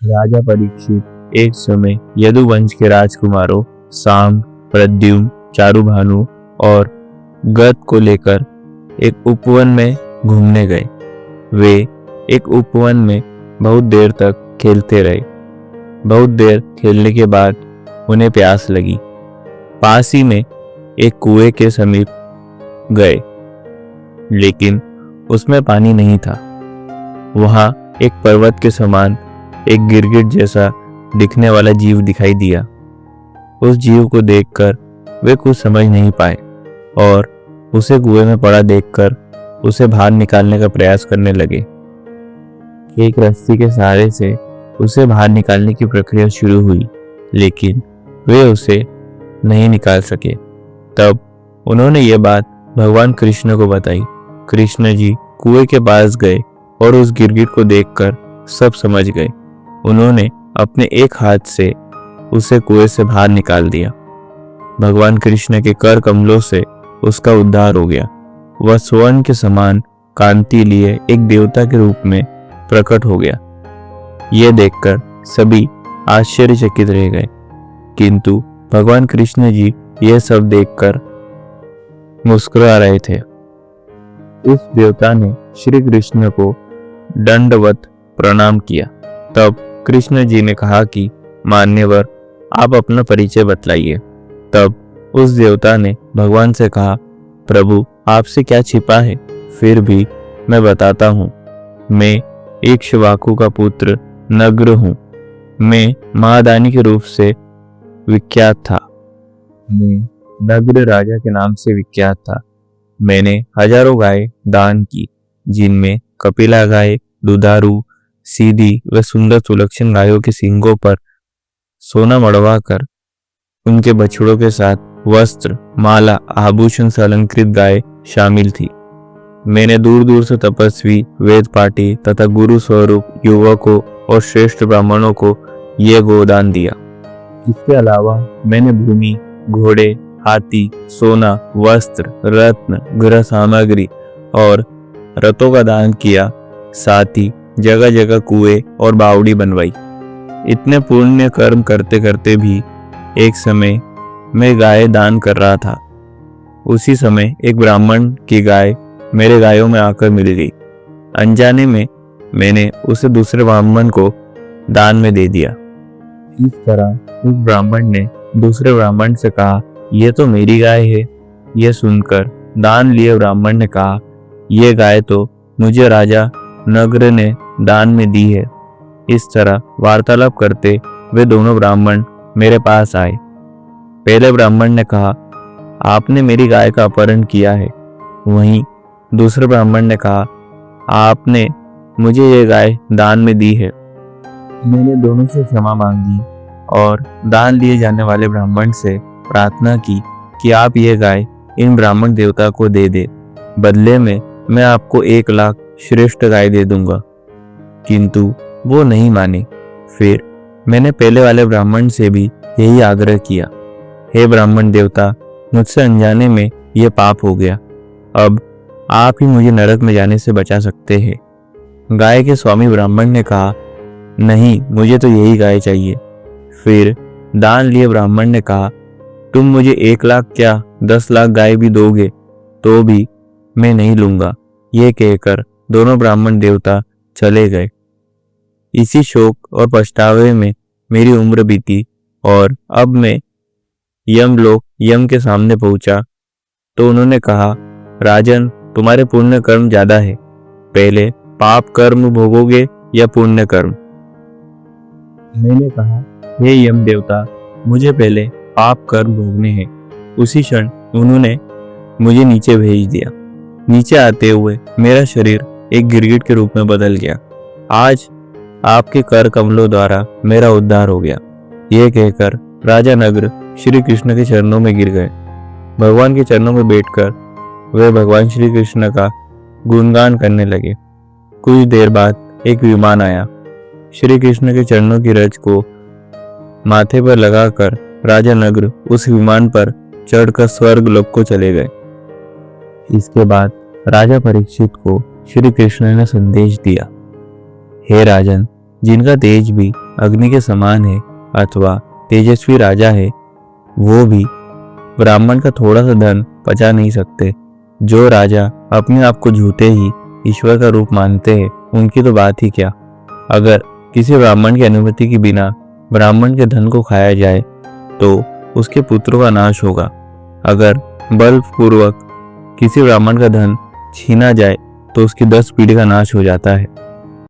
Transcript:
राजा परीक्षित एक समय यदुवंश के राजकुमारों साम, प्रद्युम्न, चारुभानु और गद को लेकर एक उपवन में घूमने गए। वे एक उपवन में बहुत देर तक खेलते रहे। बहुत देर खेलने के बाद उन्हें प्यास लगी। पास ही में एक कुएं के समीप गए, लेकिन उसमें पानी नहीं था। वहां एक पर्वत के समान एक गिरगिट जैसा दिखने वाला जीव दिखाई दिया। उस जीव को देखकर वे कुछ समझ नहीं पाए और उसे कुएं में पड़ा देखकर उसे बाहर निकालने का प्रयास करने लगे। एक रस्सी के सहारे से उसे बाहर निकालने की प्रक्रिया शुरू हुई, लेकिन वे उसे नहीं निकाल सके। तब उन्होंने ये बात भगवान कृष्ण को बताई। कृष्ण जी कुएं के पास गए और उस गिरगिट को देखकर सब समझ गए। उन्होंने अपने एक हाथ से उसे कुएं से बाहर निकाल दिया। भगवान कृष्ण के कर कमलों से उसका उद्धार हो गया। वह स्वर्ण के समान कांति लिए एक देवता के रूप में प्रकट हो गया। यह देखकर सभी आश्चर्यचकित रह गए, किंतु भगवान कृष्ण जी यह सब देखकर मुस्कुरा रहे थे। उस देवता ने श्री कृष्ण को दंडवत प्रणाम किया। तब कृष्ण जी ने कहा कि मान्यवर, आप अपना परिचय बतलाइए। तब उस देवता ने भगवान से कहा, प्रभु, आपसे क्या छिपा है, फिर भी मैं बताता हूँ। मैं इक्ष्वाकु का पुत्र नग्र हूँ। मैं महादानी के रूप से विख्यात था। मैं नग्र राजा के नाम से विख्यात था। मैंने हजारों गाय दान की, जिनमें कपिला गाय, दुधारू, सीधी व सुंदर सुलक्षण गायों के सींगों पर सोना मड़वा कर उनके बछड़ों के साथ वस्त्र, माला, आभूषण से अलंकृत गाय शामिल थी। मैंने दूर दूर से तपस्वी, वेद पाठी तथा गुरु स्वरूप युवकों और श्रेष्ठ ब्राह्मणों को यह गोदान दिया। इसके अलावा मैंने भूमि, घोड़े, हाथी, सोना, वस्त्र, रत्न, गृह सामग्री और रथों का दान किया। साथ ही जगह जगह कुएं और बावड़ी बनवाई। इतने पुण्य कर्म करते करते भी एक समय मैं गाय दान कर रहा था। उसी समय एक ब्राह्मण की गाय मेरे गायों में आकर मिल गई। अनजाने में मैंने उसे दूसरे ब्राह्मण को दान में दे दिया। इस तरह उस ब्राह्मण ने दूसरे ब्राह्मण से कहा, यह तो मेरी गाय है। यह सुनकर दान लिए ब्राह्मण ने कहा, यह गाय तो मुझे राजा नग्र ने दान में दी है। इस तरह वार्तालाप करते वे दोनों ब्राह्मण मेरे पास आए। पहले ब्राह्मण ने कहा, आपने मेरी गाय का अपहरण किया है। वहीं दूसरे ब्राह्मण ने कहा, आपने मुझे ये गाय दान में दी है। मैंने दोनों से क्षमा मांगी और दान लिए जाने वाले ब्राह्मण से प्रार्थना की कि आप ये गाय इन ब्राह्मण देवता को दे दे। बदले में मैं आपको 1 लाख श्रेष्ठ गाय दे दूंगा। किंतु वो नहीं माने। फिर मैंने पहले वाले ब्राह्मण से भी यही आग्रह किया, हे ब्राह्मण देवता, मुझसे अनजाने में यह पाप हो गया। अब आप ही मुझे नरक में जाने से बचा सकते हैं। गाय के स्वामी ब्राह्मण ने कहा, नहीं, मुझे तो यही गाय चाहिए। फिर दान लिए ब्राह्मण ने कहा, तुम मुझे 1 लाख क्या 10 लाख गाय भी दोगे तो भी मैं नहीं लूंगा। ये कहकर दोनों ब्राह्मण देवता चले गए। इसी शोक और पछतावे में मेरी उम्र बीती और अब मैं यमलोक यम के सामने पहुंचा तो उन्होंने कहा, राजन, तुम्हारे पुण्य कर्म ज्यादा है। पहले पाप कर्म भोगोगे या पुण्य कर्म? मैंने कहा, हे यम देवता, मुझे पहले पाप कर्म भोगने हैं। उसी क्षण उन्होंने मुझे नीचे भेज दिया। नीचे आते हुए मेरा शरीर एक गिरगिट के रूप में बदल गया। आज आपके कर कमलों द्वारा मेरा उद्धार हो गया। यह कहकर राजा नग्र श्री कृष्ण के चरणों में गिर गए। भगवान के चरणों में बैठकर वे भगवान श्री कृष्ण का गुणगान करने लगे। कुछ देर बाद एक विमान आया। श्री कृष्ण के चरणों की रज को माथे पर लगाकर राजा नग्र उस विमान पर चढ़कर स्वर्ग लोक को चले गए। इसके बाद राजा परीक्षित को श्री कृष्ण ने संदेश दिया, हे राजन, जिनका तेज भी अग्नि के समान है अथवा तेजस्वी राजा है, वो भी ब्राह्मण का थोड़ा सा धन पचा नहीं सकते। जो राजा अपने आप को झूठे ही ईश्वर का रूप मानते हैं, उनकी तो बात ही क्या। अगर किसी ब्राह्मण की अनुमति के बिना ब्राह्मण के धन को खाया जाए तो उसके पुत्रों का नाश होगा। अगर बलपूर्वक किसी ब्राह्मण का धन छीना जाए तो उसकी 10 पीढ़ी का नाश हो जाता है।